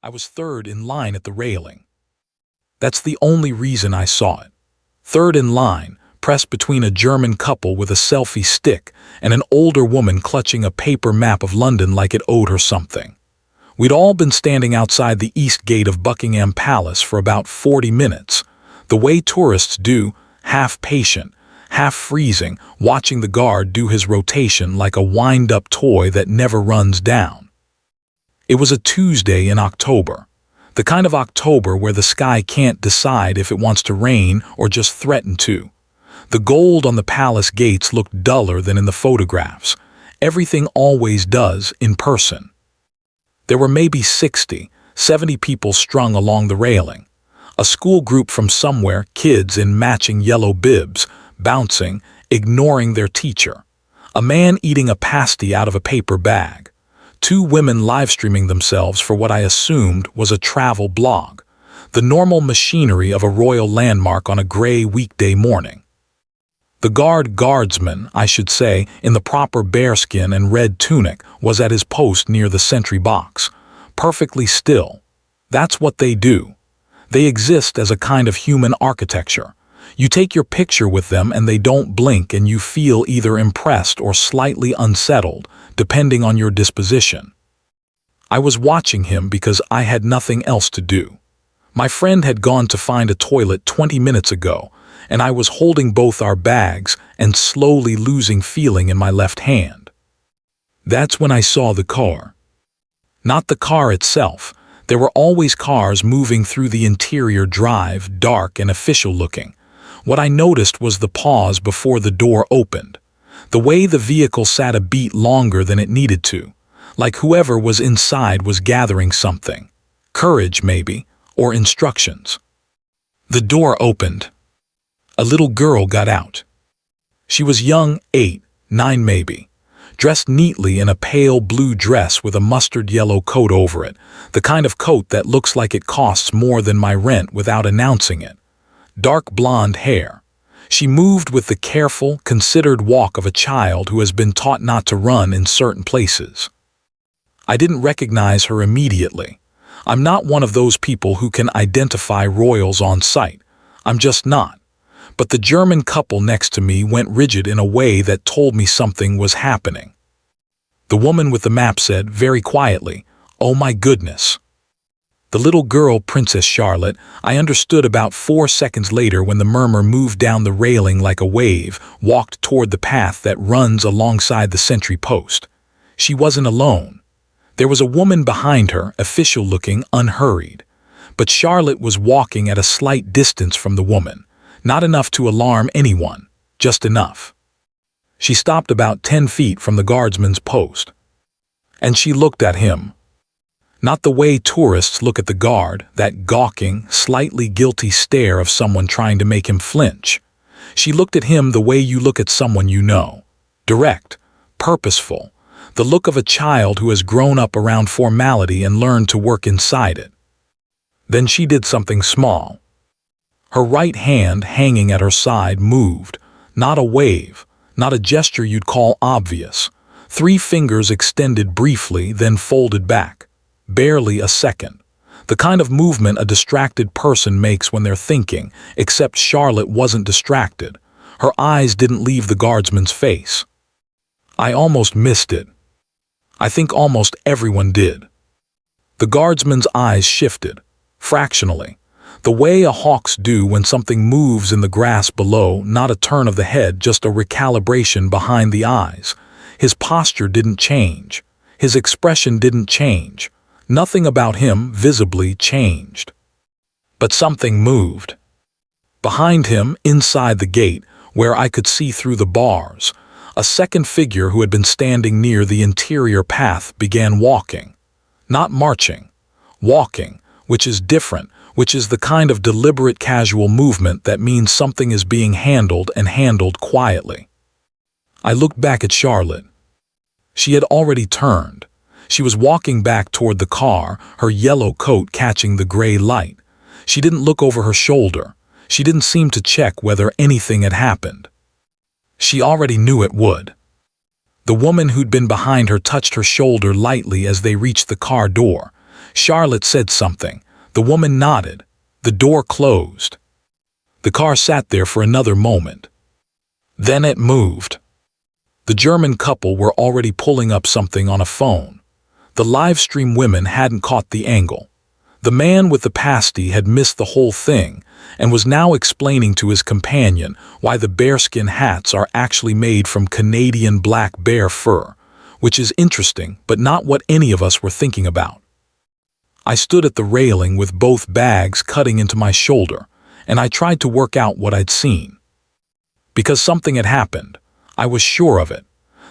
I was third in line at the railing. That's the only reason I saw it. Third in line, pressed between a German couple with a selfie stick and an older woman clutching a paper map of London like it owed her something. We'd all been standing outside the east gate of Buckingham Palace for about 40 minutes, the way tourists do, half patient, half freezing, watching the guard do his rotation like a wind-up toy that never runs down. It was a Tuesday in October, the kind of October where the sky can't decide if it wants to rain or just threaten to. The gold on the palace gates looked duller than in the photographs. Everything always does in person. There were maybe 60, 70 people strung along the railing. A school group from somewhere, kids in matching yellow bibs, bouncing, ignoring their teacher. A man eating a pasty out of a paper bag. Two women live-streaming themselves for what I assumed was a travel blog. The normal machinery of a royal landmark on a gray weekday morning. The guardsman, I should say, in the proper bearskin and red tunic, was at his post near the sentry box, perfectly still. That's what they do. They exist as a kind of human architecture. You take your picture with them and they don't blink, and you feel either impressed or slightly unsettled, depending on your disposition. I was watching him because I had nothing else to do. My friend had gone to find a toilet 20 minutes ago, and I was holding both our bags and slowly losing feeling in my left hand. That's when I saw the car. Not the car itself. There were always cars moving through the interior drive, dark and official-looking. What I noticed was the pause before the door opened. The way the vehicle sat a beat longer than it needed to, like whoever was inside was gathering something. Courage, maybe, or instructions. The door opened. A little girl got out. She was young, 8, 9 maybe, dressed neatly in a pale blue dress with a mustard yellow coat over it, the kind of coat that looks like it costs more than my rent without announcing it. Dark blonde hair. She moved with the careful, considered walk of a child who has been taught not to run in certain places. I didn't recognize her immediately. I'm not one of those people who can identify royals on sight. I'm just not. But the German couple next to me went rigid in a way that told me something was happening. The woman with the map said, very quietly, "Oh my goodness." The little girl, Princess Charlotte, I understood about 4 seconds later when the murmur moved down the railing like a wave, walked toward the path that runs alongside the sentry post. She wasn't alone. There was a woman behind her, official-looking, unhurried. But Charlotte was walking at a slight distance from the woman. Not enough to alarm anyone, just enough. She stopped about 10 feet from the guardsman's post. And she looked at him. Not the way tourists look at the guard, that gawking, slightly guilty stare of someone trying to make him flinch. She looked at him the way you look at someone you know. Direct, purposeful, the look of a child who has grown up around formality and learned to work inside it. Then she did something small. Her right hand, hanging at her side, moved. Not a wave, not a gesture you'd call obvious. 3 fingers extended briefly, then folded back. Barely a second. The kind of movement a distracted person makes when they're thinking, except Charlotte wasn't distracted. Her eyes didn't leave the guardsman's face. I almost missed it. I think almost everyone did. The guardsman's eyes shifted, fractionally. The way a hawk's do when something moves in the grass below, not a turn of the head, just a recalibration behind the eyes. His posture didn't change. His expression didn't change. Nothing about him visibly changed. But something moved. Behind him, inside the gate, where I could see through the bars, a second figure who had been standing near the interior path began walking. Not marching. Walking, which is different, which is the kind of deliberate casual movement that means something is being handled and handled quietly. I looked back at Charlotte. She had already turned. She was walking back toward the car, her yellow coat catching the gray light. She didn't look over her shoulder. She didn't seem to check whether anything had happened. She already knew it would. The woman who'd been behind her touched her shoulder lightly as they reached the car door. Charlotte said something. The woman nodded. The door closed. The car sat there for another moment. Then it moved. The German couple were already pulling up something on a phone. The live stream women hadn't caught the angle. The man with the pasty had missed the whole thing and was now explaining to his companion why the bearskin hats are actually made from Canadian black bear fur, which is interesting but not what any of us were thinking about. I stood at the railing with both bags cutting into my shoulder, and I tried to work out what I'd seen. Because something had happened. I was sure of it.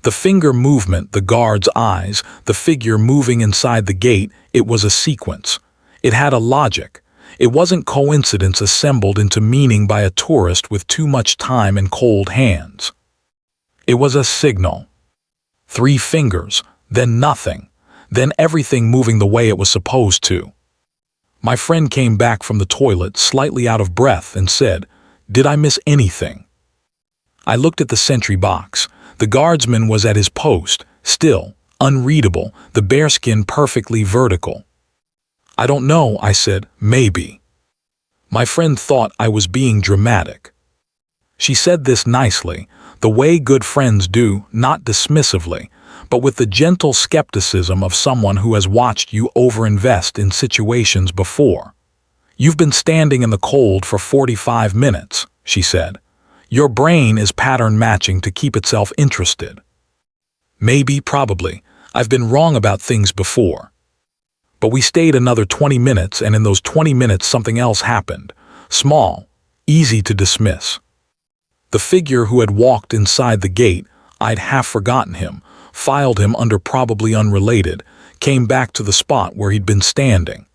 The finger movement, the guard's eyes, the figure moving inside the gate, it was a sequence. It had a logic. It wasn't coincidence assembled into meaning by a tourist with too much time and cold hands. It was a signal. 3 fingers, then nothing, then everything moving the way it was supposed to. My friend came back from the toilet slightly out of breath and said, "Did I miss anything?" I looked at the sentry box. The guardsman was at his post, still, unreadable, the bearskin perfectly vertical. "I don't know," I said, "maybe." My friend thought I was being dramatic. She said this nicely, the way good friends do, not dismissively, but with the gentle skepticism of someone who has watched you overinvest in situations before. "You've been standing in the cold for 45 minutes, she said. "Your brain is pattern matching to keep itself interested." Maybe, probably. I've been wrong about things before. But we stayed another 20 minutes, and in those 20 minutes something else happened. Small, easy to dismiss. The figure who had walked inside the gate, I'd half forgotten him, filed him under probably unrelated, came back to the spot where he'd been standing.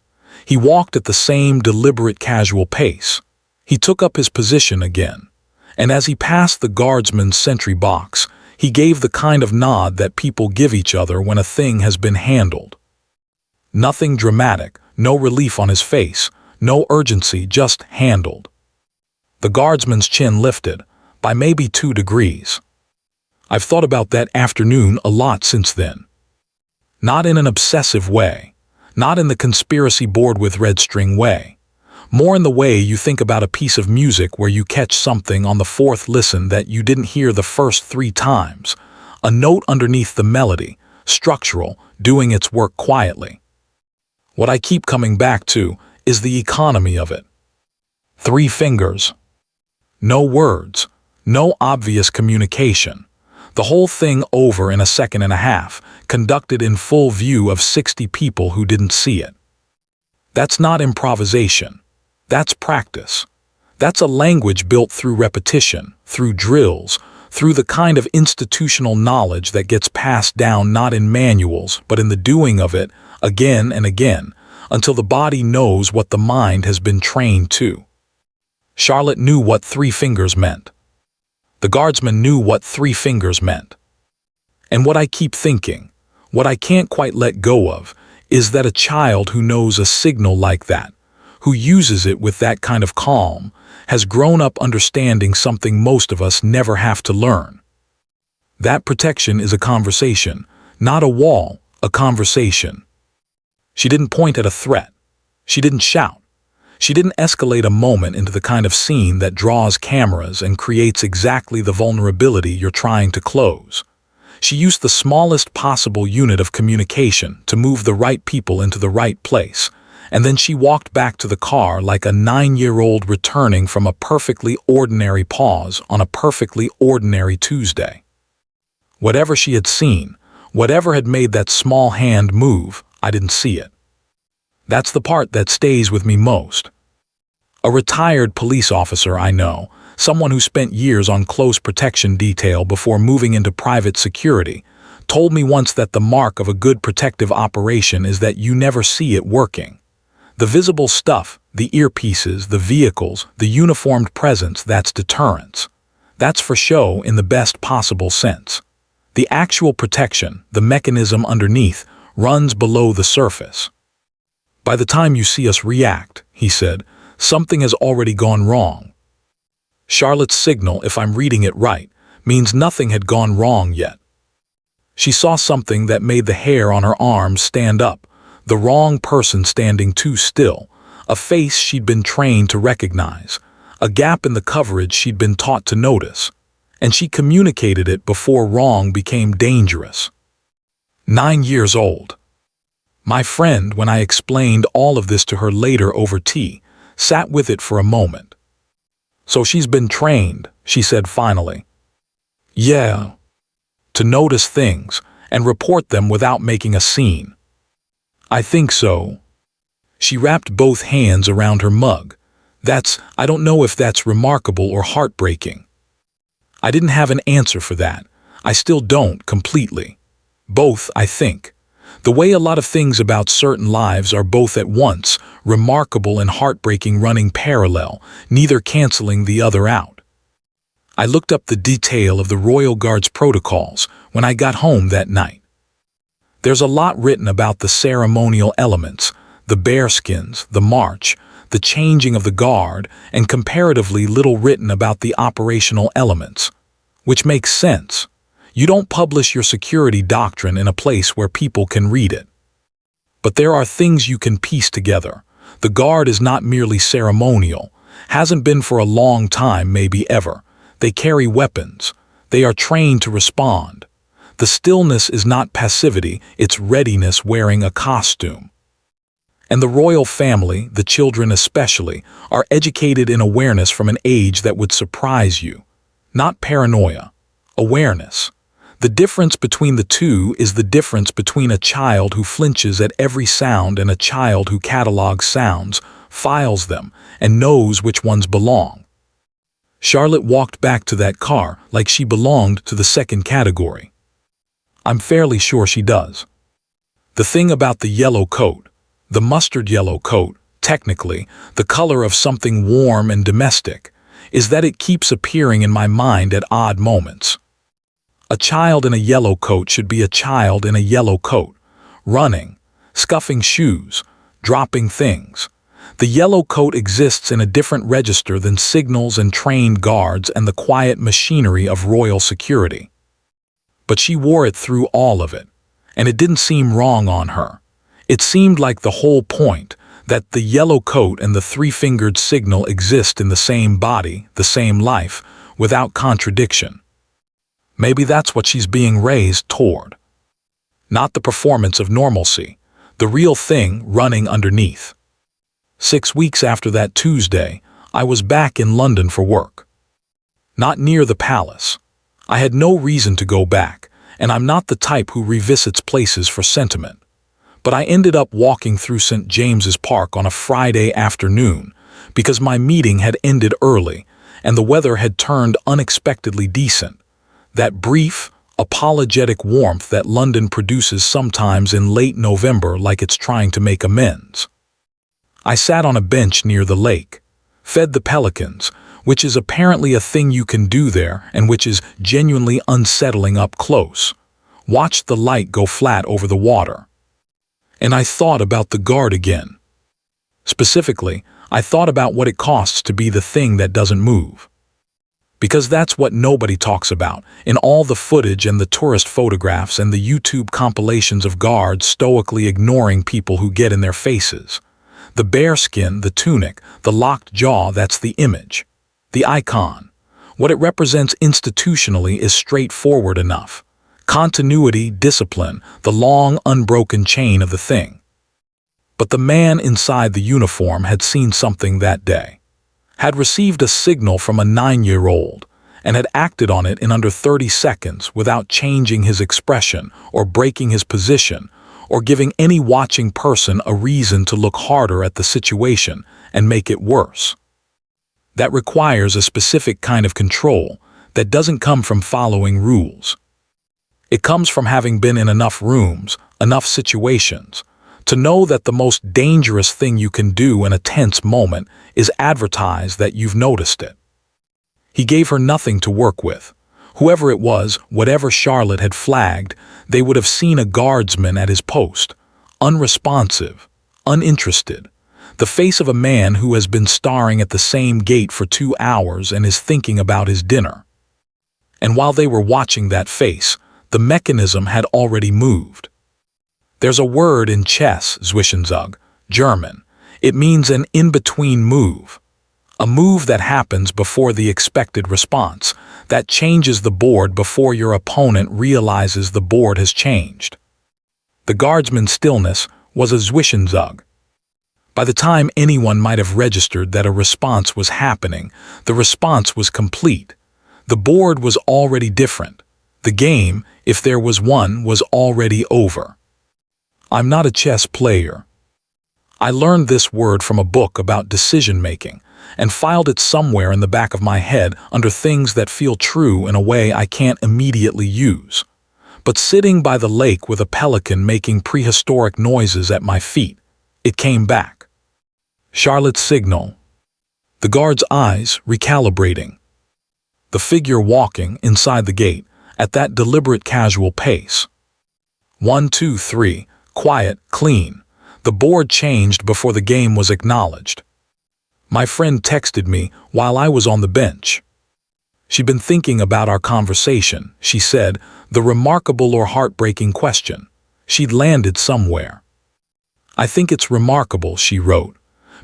He walked at the same deliberate casual pace. He took up his position again. And as he passed the guardsman's sentry box, he gave the kind of nod that people give each other when a thing has been handled. Nothing dramatic, no relief on his face, no urgency, just handled. The guardsman's chin lifted, by maybe 2 degrees. I've thought about that afternoon a lot since then. Not in an obsessive way, not in the conspiracy board with red string way. More in the way you think about a piece of music where you catch something on the 4th listen that you didn't hear the first 3 times, a note underneath the melody, structural, doing its work quietly. What I keep coming back to is the economy of it. 3 fingers. No words, no obvious communication. The whole thing over in a second and a half, conducted in full view of 60 people who didn't see it. That's not improvisation. That's practice. That's a language built through repetition, through drills, through the kind of institutional knowledge that gets passed down not in manuals but in the doing of it again and again until the body knows what the mind has been trained to. Charlotte knew what 3 fingers meant. The guardsman knew what 3 fingers meant. And what I keep thinking, what I can't quite let go of, is that a child who knows a signal like that, who uses it with that kind of calm, has grown up understanding something most of us never have to learn. That protection is a conversation, not a wall, a conversation. She didn't point at a threat. She didn't shout. She didn't escalate a moment into the kind of scene that draws cameras and creates exactly the vulnerability you're trying to close. She used the smallest possible unit of communication to move the right people into the right place, and then she walked back to the car like a 9-year-old returning from a perfectly ordinary pause on a perfectly ordinary Tuesday. Whatever she had seen, whatever had made that small hand move, I didn't see it. That's the part that stays with me most. A retired police officer I know, someone who spent years on close protection detail before moving into private security, told me once that the mark of a good protective operation is that you never see it working. The visible stuff, the earpieces, the vehicles, the uniformed presence, that's deterrence. That's for show in the best possible sense. The actual protection, the mechanism underneath, runs below the surface. By the time you see us react, he said, something has already gone wrong. Charlotte's signal, if I'm reading it right, means nothing had gone wrong yet. She saw something that made the hair on her arms stand up, the wrong person standing too still, a face she'd been trained to recognize, a gap in the coverage she'd been taught to notice, and she communicated it before wrong became dangerous. 9 years old. My friend, when I explained all of this to her later over tea, sat with it for a moment. "So she's been trained," she said finally. "Yeah. To notice things and report them without making a scene." "I think so." She wrapped both hands around her mug. I don't know if that's remarkable or heartbreaking." I didn't have an answer for that. I still don't completely. Both, I think. The way a lot of things about certain lives are both at once remarkable and heartbreaking, running parallel, neither canceling the other out. I looked up the detail of the Royal Guard's protocols when I got home that night. There's a lot written about the ceremonial elements, the bearskins, the march, the changing of the guard, and comparatively little written about the operational elements, which makes sense. You don't publish your security doctrine in a place where people can read it. But there are things you can piece together. The guard is not merely ceremonial, hasn't been for a long time, maybe ever. They carry weapons. They are trained to respond. The stillness is not passivity, it's readiness wearing a costume. And the royal family, the children especially, are educated in awareness from an age that would surprise you. Not paranoia. Awareness. The difference between the two is the difference between a child who flinches at every sound and a child who catalogs sounds, files them, and knows which ones belong. Charlotte walked back to that car like she belonged to the second category. I'm fairly sure she does. The thing about the yellow coat, the mustard yellow coat, technically, the color of something warm and domestic, is that it keeps appearing in my mind at odd moments. A child in a yellow coat should be a child in a yellow coat, running, scuffing shoes, dropping things. The yellow coat exists in a different register than signals and trained guards and the quiet machinery of royal security. But she wore it through all of it, and it didn't seem wrong on her. It seemed like the whole point, that the yellow coat and the three-fingered signal exist in the same body, the same life, without contradiction. Maybe that's what she's being raised toward. Not the performance of normalcy, the real thing running underneath. 6 weeks after that Tuesday, I was back in London for work. Not near the palace. I had no reason to go back, and I'm not the type who revisits places for sentiment. But I ended up walking through St. James's Park on a Friday afternoon because my meeting had ended early and the weather had turned unexpectedly decent. That brief, apologetic warmth that London produces sometimes in late November, like it's trying to make amends. I sat on a bench near the lake, fed the pelicans, which is apparently a thing you can do there and which is genuinely unsettling up close, watched the light go flat over the water. And I thought about the guard again. Specifically, I thought about what it costs to be the thing that doesn't move. Because that's what nobody talks about in all the footage and the tourist photographs and the YouTube compilations of guards stoically ignoring people who get in their faces. The bearskin, the tunic, the locked jaw, that's the image. The icon. What it represents institutionally is straightforward enough. Continuity, discipline, the long, unbroken chain of the thing. But the man inside the uniform had seen something that day. Had received a signal from a 9-year-old and had acted on it in under 30 seconds without changing his expression or breaking his position or giving any watching person a reason to look harder at the situation and make it worse. That requires a specific kind of control that doesn't come from following rules. It comes from having been in enough rooms, enough situations, to know that the most dangerous thing you can do in a tense moment is advertise that you've noticed it. He gave her nothing to work with. Whoever it was, whatever Charlotte had flagged, they would have seen a guardsman at his post, unresponsive, uninterested, the face of a man who has been staring at the same gate for 2 hours and is thinking about his dinner. And while they were watching that face, the mechanism had already moved. There's a word in chess, Zwischenzug, German. It means an in-between move. A move that happens before the expected response, that changes the board before your opponent realizes the board has changed. The guardsman's stillness was a Zwischenzug. By the time anyone might have registered that a response was happening, the response was complete. The board was already different. The game, if there was one, was already over. I'm not a chess player. I learned this word from a book about decision-making and filed it somewhere in the back of my head under things that feel true in a way I can't immediately use. But sitting by the lake with a pelican making prehistoric noises at my feet, it came back. Charlotte's signal. The guard's eyes recalibrating. The figure walking inside the gate at that deliberate casual pace. 1, 2, 3, quiet, clean. The board changed before the game was acknowledged. My friend texted me while I was on the bench. She'd been thinking about our conversation, she said, the remarkable or heartbreaking question. She'd landed somewhere. I think it's remarkable, she wrote,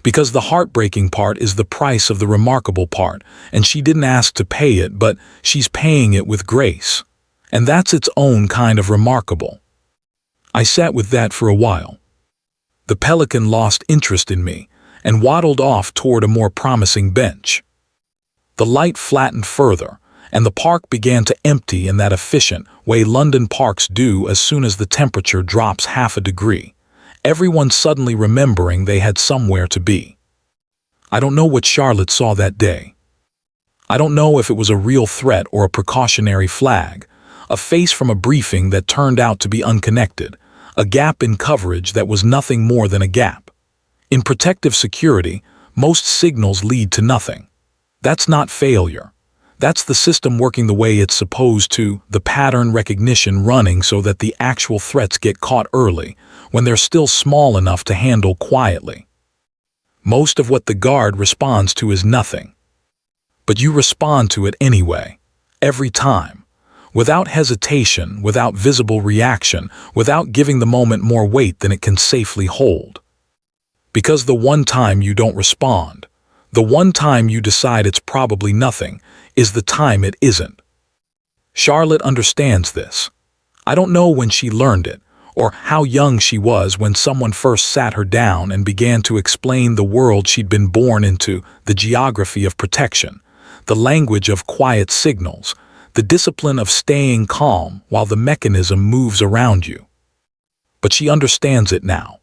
because the heartbreaking part is the price of the remarkable part, and she didn't ask to pay it, but she's paying it with grace. And that's its own kind of remarkable. I sat with that for a while. The pelican lost interest in me and waddled off toward a more promising bench. The light flattened further, and the park began to empty in that efficient way London parks do as soon as the temperature drops half a degree, everyone suddenly remembering they had somewhere to be. I don't know what Charlotte saw that day. I don't know if it was a real threat or a precautionary flag, a face from a briefing that turned out to be unconnected, a gap in coverage that was nothing more than a gap. In protective security, most signals lead to nothing. That's not failure. That's the system working the way it's supposed to, the pattern recognition running so that the actual threats get caught early, when they're still small enough to handle quietly. Most of what the guard responds to is nothing. But you respond to it anyway, every time. Without hesitation, without visible reaction, without giving the moment more weight than it can safely hold. Because the one time you don't respond, the one time you decide it's probably nothing, is the time it isn't. Charlotte understands this. I don't know when she learned it, or how young she was when someone first sat her down and began to explain the world she'd been born into, the geography of protection, the language of quiet signals, the discipline of staying calm while the mechanism moves around you. But she understands it now,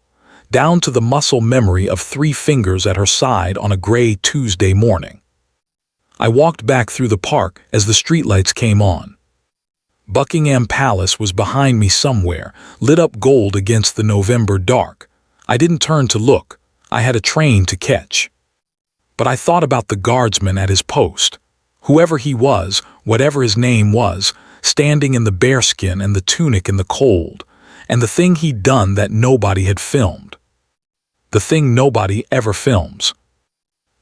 down to the muscle memory of 3 fingers at her side on a gray Tuesday morning. I walked back through the park as the streetlights came on. Buckingham Palace was behind me somewhere, lit up gold against the November dark. I didn't turn to look. I had a train to catch. But I thought about the guardsman at his post. Whoever he was, whatever his name was, standing in the bearskin and the tunic in the cold, and the thing he'd done that nobody had filmed. The thing nobody ever films.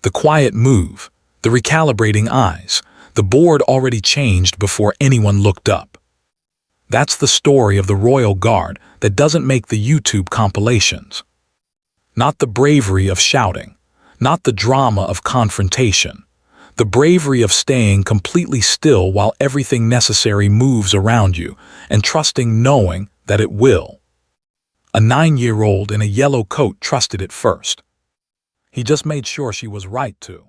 The quiet move, the recalibrating eyes, the board already changed before anyone looked up. That's the story of the Royal Guard that doesn't make the YouTube compilations. Not the bravery of shouting, not the drama of confrontation. The bravery of staying completely still while everything necessary moves around you and trusting knowing that it will. A 9-year-old in a yellow coat trusted it first. He just made sure she was right to.